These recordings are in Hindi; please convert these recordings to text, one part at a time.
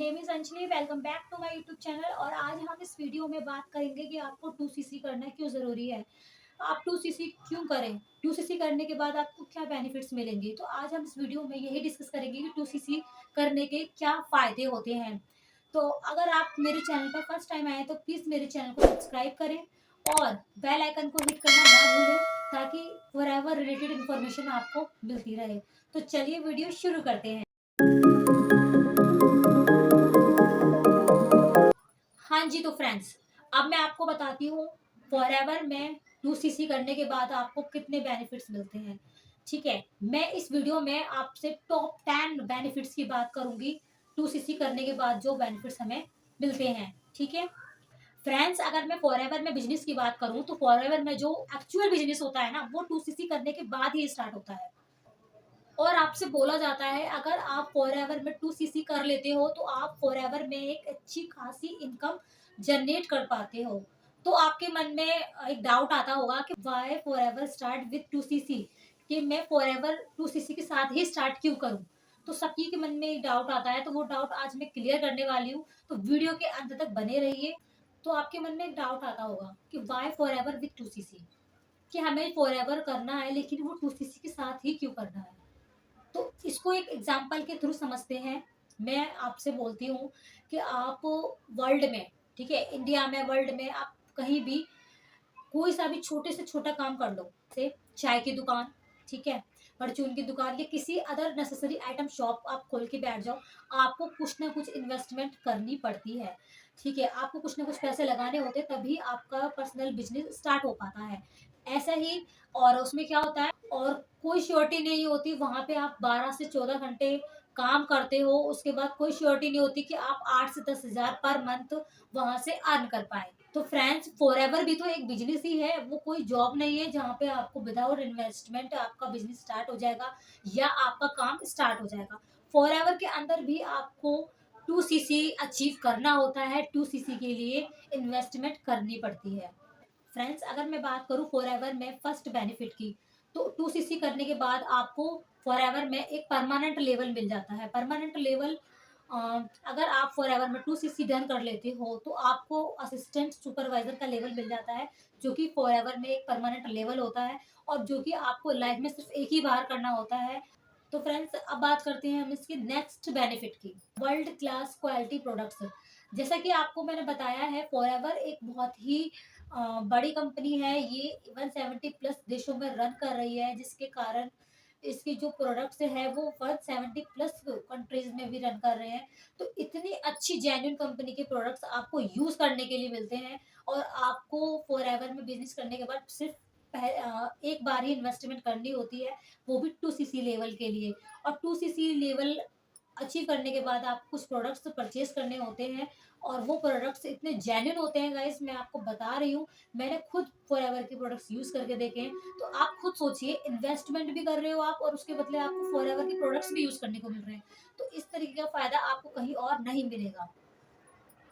Name is Anjali. Welcome back to my YouTube channel. और आज हम इस वीडियो में बात करेंगे कि आपको 2cc करना क्यों ज़रूरी है। आप 2cc क्यों करें, 2cc करने के बाद आपको क्या बेनिफिट्स मिलेंगे। तो आज हम इस वीडियो में यही डिस्कस करेंगे कि 2cc करने के क्या फ़ायदे होते हैं। तो अगर आप मेरे चैनल पर फर्स्ट टाइम आए तो प्लीज़ मेरे चैनल को सब्सक्राइब करें और बेल आइकन को हिट करना ना भूलें, ताकि फॉरएवर रिलेटेड इन्फॉर्मेशन आपको मिलती रहे। तो चलिए वीडियो शुरू करते हैं। हाँ जी, तो फ्रेंड्स, अब मैं आपको बताती हूँ फॉरएवर में 2cc करने के बाद आपको कितने बेनिफिट्स मिलते हैं। ठीक है, मैं इस वीडियो में आपसे टॉप 10 बेनिफिट्स की बात करूंगी 2cc करने के बाद जो बेनिफिट्स हमें मिलते हैं। ठीक है फ्रेंड्स, अगर मैं फॉरएवर में बिजनेस की बात करूं तो फॉरएवर में जो एक्चुअल बिजनेस होता है ना, वो 2cc करने के बाद ही स्टार्ट होता है। और आपसे बोला जाता है अगर आप फॉरएवर में 2cc कर लेते हो तो आप फॉरएवर में एक अच्छी खासी इनकम जनरेट कर पाते हो। तो आपके मन में एक डाउट आता होगा कि Y forever start with 2cc, कि मैं फॉरएवर 2cc के साथ ही स्टार्ट क्यों करूं। तो सबकी के मन में एक डाउट आता है, तो वो डाउट आज मैं क्लियर करने वाली हूँ। तो वीडियो के अंत तक बने रहिए। तो आपके मन में एक डाउट आता होगा कि वाई फॉरएवर विद 2cc, कि हमें फॉरएवर करना है लेकिन वो 2cc के साथ ही क्यों करना है। तो इसको एक एग्जाम्पल के थ्रू समझते हैं। मैं आपसे बोलती हूँ कि आप वर्ल्ड में, ठीक है, इंडिया में, वर्ल्ड में आप कहीं भी कोई सा भी छोटे से छोटा काम कर लो, से चाय की दुकान, ठीक है, परचून की दुकान या किसी अदर नेसेसरी आइटम शॉप आप खोल के बैठ जाओ, आपको कुछ ना कुछ इन्वेस्टमेंट करनी पड़ती है। ठीक है, आपको कुछ ना कुछ पैसे लगाने होते तभी आपका पर्सनल बिजनेस स्टार्ट हो पाता है। ऐसा ही, और उसमें क्या होता है, और कोई श्योरिटी नहीं होती, वहां पे आप 12 से 14 घंटे काम करते हो, उसके बाद कोई श्योरिटी नहीं होती कि आप 8 से 10 हजार पर मंथ वहां से अर्न कर पाए। तो फ्रेंड्स, फॉरएवर भी तो एक बिजनेस ही है, वो कोई जॉब नहीं है जहाँ पे आपको विदाउट इन्वेस्टमेंट आपका बिजनेस स्टार्ट हो जाएगा या आपका काम स्टार्ट हो जाएगा। फॉरएवर के अंदर भी आपको 2cc अचीव करना होता है, 2cc के लिए इन्वेस्टमेंट करनी पड़ती है। फ्रेंड्स, अगर मैं बात करूँ फॉरएवर में फर्स्ट बेनिफिट की, तो 2cc करने के बाद आपको फॉरएवर में एक परमानेंट लेवल मिल जाता है। परमानेंट लेवल, अगर आप फॉरएवर में 2cc डन कर लेते हो तो आपको असिस्टेंट सुपरवाइजर का लेवल मिल जाता है, जो कि फॉरएवर में एक परमानेंट लेवल होता है और जो कि आपको लाइफ में सिर्फ एक ही बार करना होता है। तो फ्रेंड्स, अब बात करते हैं हम इसके नेक्स्ट बेनिफिट की, वर्ल्ड क्लास क्वालिटी प्रोडक्ट्स। जैसा कि आपको मैंने बताया है, फॉरएवर एक बहुत ही बड़ी कंपनी है। ये 170 प्लस देशों में रन कर रही है, जिसके कारण इसकी जो प्रोडक्ट्स है वो 170 प्लस कंट्रीज में भी रन कर रहे हैं। तो इतनी अच्छी जेन्युइन कंपनी के प्रोडक्ट्स आपको यूज करने के लिए मिलते हैं। और आपको फॉरएवर में बिजनेस करने के बाद सिर्फ एक बार ही इन्वेस्टमेंट करनी होती है, वो भी 2cc लेवल के लिए। और 2cc लेवल अचीव करने के बाद आप कुछ प्रोडक्ट्स परचेज करने होते हैं, और वो प्रोडक्ट्स इतने जेन्युइन होते हैं गाइस, मैं आपको बता रही हूँ, मैंने खुद फॉरएवर के प्रोडक्ट्स यूज करके देखे हैं। तो आप खुद सोचिए, इन्वेस्टमेंट भी कर रहे हो आप और उसके बदले आपको फॉरएवर के प्रोडक्ट्स भी यूज करने को मिल रहे हैं। तो इस तरीके का फायदा आपको कहीं और नहीं मिलेगा।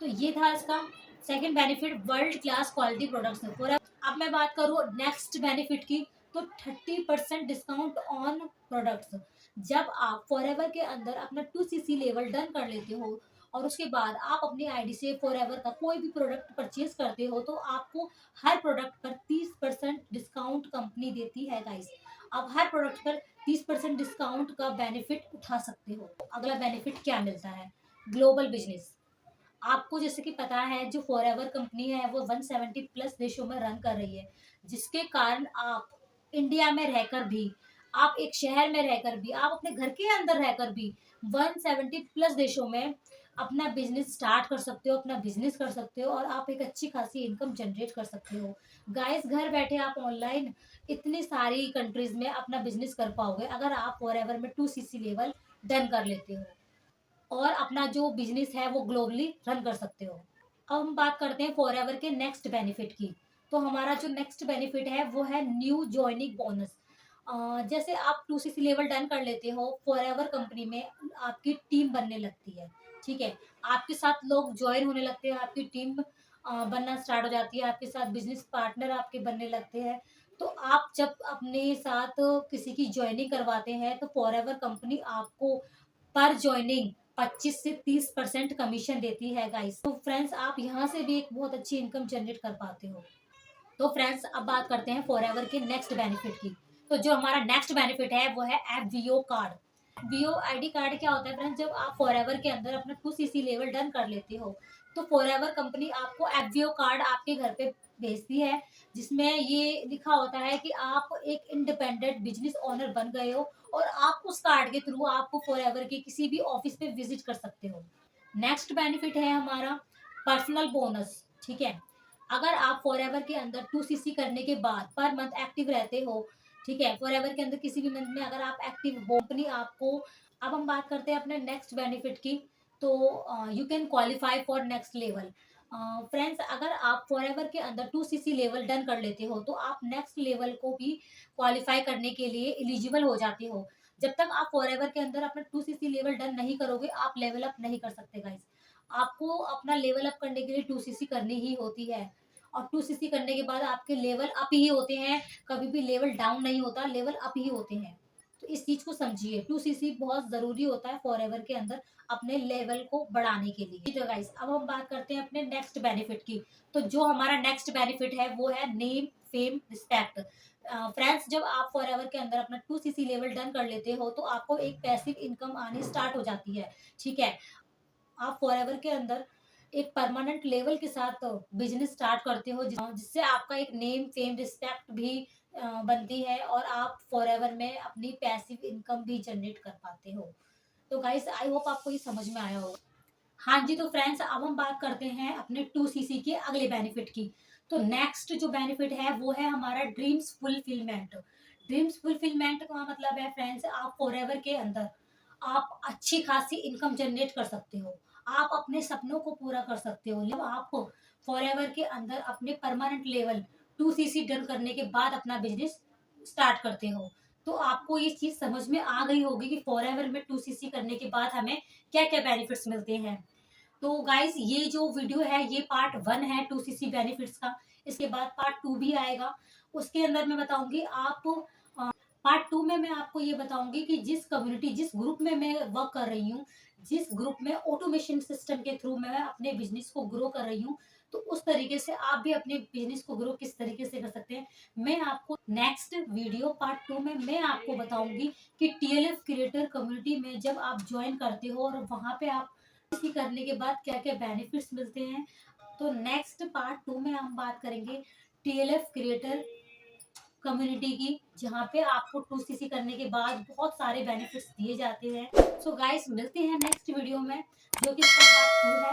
तो ये था इसका second benefit, world class quality products है फॉर। अब मैं बात करूँ नेक्स्ट बेनिफिट की, तो 30% डिस्काउंट ऑन प्रोडक्ट्स। जब आप फॉरएवर के अंदर अपना 2cc लेवल डन कर लेते हो और उसके बाद आप अपनी आईडी से फॉरएवर का कोई भी प्रोडक्ट परचेज करते हो, तो आपको हर प्रोडक्ट पर 30% डिस्काउंट कंपनी देती है गाइस। आप हर प्रोडक्ट पर 30% डिस्काउंट का बेनिफिट उठा सकते हो। अगला बेनिफिट क्या मिलता है, ग्लोबल बिजनेस। आपको जैसे कि पता है, जो फॉरएवर कंपनी है वो 170 प्लस देशों में रन कर रही है, जिसके कारण आप इंडिया में रहकर भी, आप एक शहर में रहकर भी, आप अपने घर के अंदर रहकर भी 170 प्लस देशों में अपना बिजनेस स्टार्ट कर सकते हो, अपना बिजनेस कर सकते हो और आप एक अच्छी खासी इनकम जनरेट कर सकते हो। गाइस, घर बैठे आप ऑनलाइन इतनी सारी कंट्रीज में अपना बिजनेस कर पाओगे अगर आप फॉरएवर में 2cc लेवल डन कर लेते हो और अपना जो बिजनेस है वो ग्लोबली रन कर सकते हो। अब हम बात करते हैं फॉरएवर के नेक्स्ट बेनिफिट की। तो हमारा जो नेक्स्ट बेनिफिट है वो है न्यू जॉइनिंग बोनस। जैसे आप 2cc लेवल डन कर लेते हो, फॉरएवर कंपनी में आपकी टीम बनने लगती है। ठीक है, आपके साथ लोग ज्वाइन होने लगते हैं, आपकी टीम बनना स्टार्ट हो जाती है, आपके साथ बिजनेस पार्टनर आपके बनने लगते हैं। तो आप जब अपने साथ किसी की ज्वाइनिंग करवाते हैं तो फॉरएवर कंपनी आपको पर ज्वाइनिंग 25 से 30% कमीशन देती है गाइस। तो फ्रेंड्स आप यहाँ से भी एक बहुत अच्छी इनकम जनरेट कर पाते हो। तो फ्रेंड्स अब बात करते हैं फॉरएवर के नेक्स्ट बेनिफिट की। तो जो हमारा नेक्स्ट बेनिफिट है वो है एफवीओ कार्ड। वीओ आईडी कार्ड क्या होता है फ्रेंड्स, जब आप फॉरएवर के अंदर अपना 2cc लेवल डन कर लेते हो तो फॉरएवर कंपनी आपको एफवीओ कार्ड आपके घर पे भेजती है, जिसमें ये लिखा होता है कि आप एक इंडिपेंडेंट बिजनेस ओनर बन गए हो और आप उस कार्ड के थ्रू आपको फॉरएवर के किसी भी ऑफिस पे विजिट कर सकते हो। नेक्स्ट बेनिफिट है हमारा पर्सनल बोनस। ठीक है, अगर आप फॉरएवर के अंदर 2cc करने के बाद पर मंथ एक्टिव रहते हो, ठीक है, फॉरएवर के अंदर किसी भी मंथ में अगर आप एक्टिव हो, कंपनी आपको, अब हम बात करते हैं अपने नेक्स्ट बेनिफिट की। तो you can qualify for next level. Friends अगर आप फॉरएवर के अंदर 2cc लेवल डन कर लेते हो तो आप नेक्स्ट लेवल को भी क्वालिफाई करने के लिए एलिजिबल हो जाते हो। जब तक आप फॉरएवर के अंदर अपना 2cc लेवल डन नहीं करोगे आप लेवल अप नहीं कर सकते गाइस। आपको अपना लेवल अप करने के लिए 2cc करनी ही होती है और 2cc करने के बाद आपके लेवल अप ही होते हैं, कभी भी लेवल डाउन नहीं होता, लेवल अप ही होते हैं। तो इस चीज को समझिए, 2cc बहुत जरूरी होता है फॉरएवर के अंदर अपने लेवल को बढ़ाने के लिए। तो गाइस अब हम बात करते हैं अपने नेक्स्ट बेनिफिट की। तो जो हमारा नेक्स्ट बेनिफिट है वो है नेम फेम रिस्पेक्ट। फ्रेंड्स जब आप फॉरएवर के अंदर अपना 2cc लेवल डन कर लेते हो तो आपको एक पैसिव इनकम आनी स्टार्ट हो जाती है। ठीक है, आप फॉरएवर के अंदर एक परमानेंट लेवल के साथ बिजनेस स्टार्ट करते हो, जिससे आपका एक नेम फेम रिस्पेक्ट भी बनती है और आप फॉरएवर में अपनी पैसिव इनकम भी जनरेट कर पाते हो। तो गाइस आई होप आपको ये समझ में आया होगा। हाँ जी, तो फ्रेंड्स अब हम बात करते हैं अपने 2cc के अगले बेनिफिट की। तो नेक्स्ट जो बेनिफिट है वो है हमारा ड्रीम्स फुलफिलमेंट। ड्रीम्स फुलफिलमेंट का मतलब है फ्रेंड्स आप फॉरएवर के अंदर आप अच्छी खासी इनकम जनरेट कर सकते हो, आप अपने सपनों को पूरा कर सकते हो। जब आप फॉरएवर के अंदर अपने परमानेंट लेवल 2cc डन करने के बाद अपना बिजनेस स्टार्ट करते हो तो आपको ये चीज समझ में आ गई होगी कि फॉरएवर में 2cc करने के बाद हमें क्या क्या बेनिफिट्स मिलते हैं। तो गाइस ये जो वीडियो है ये पार्ट 1 है 2cc बेनिफिट्स का। इसके बाद पार्ट 2 भी आएगा, उसके अंदर मैं बताऊंगी आप पार्ट 2 में मैं आपको ये बताऊंगी कि जिस कम्युनिटी जिस ग्रुप में मैं वर्क कर रही हूँ, जिस ग्रुप में ऑटोमेशन सिस्टम के थ्रू मैं अपने बिजनेस को ग्रो कर रही हूँ, तो उस तरीके से आप भी अपने बिजनेस को ग्रो किस तरीके से कर सकते हैं। मैं आपको नेक्स्ट वीडियो पार्ट 2 में मैं आपको बताऊंगी कि टीएलएफ क्रिएटर कम्युनिटी में जब आप ज्वाइन करते हो और वहां पे आप इसी करने के बाद क्या क्या बेनिफिट्स मिलते हैं। तो नेक्स्ट पार्ट 2 में हम बात करेंगे टीएलएफ क्रिएटर कम्युनिटी की, जहाँ पे आपको 2cc करने के बाद बहुत सारे बेनिफिट्स दिए जाते हैं। सो गाइस मिलते हैं नेक्स्ट वीडियो में जो कि इसका पार्ट 2 है।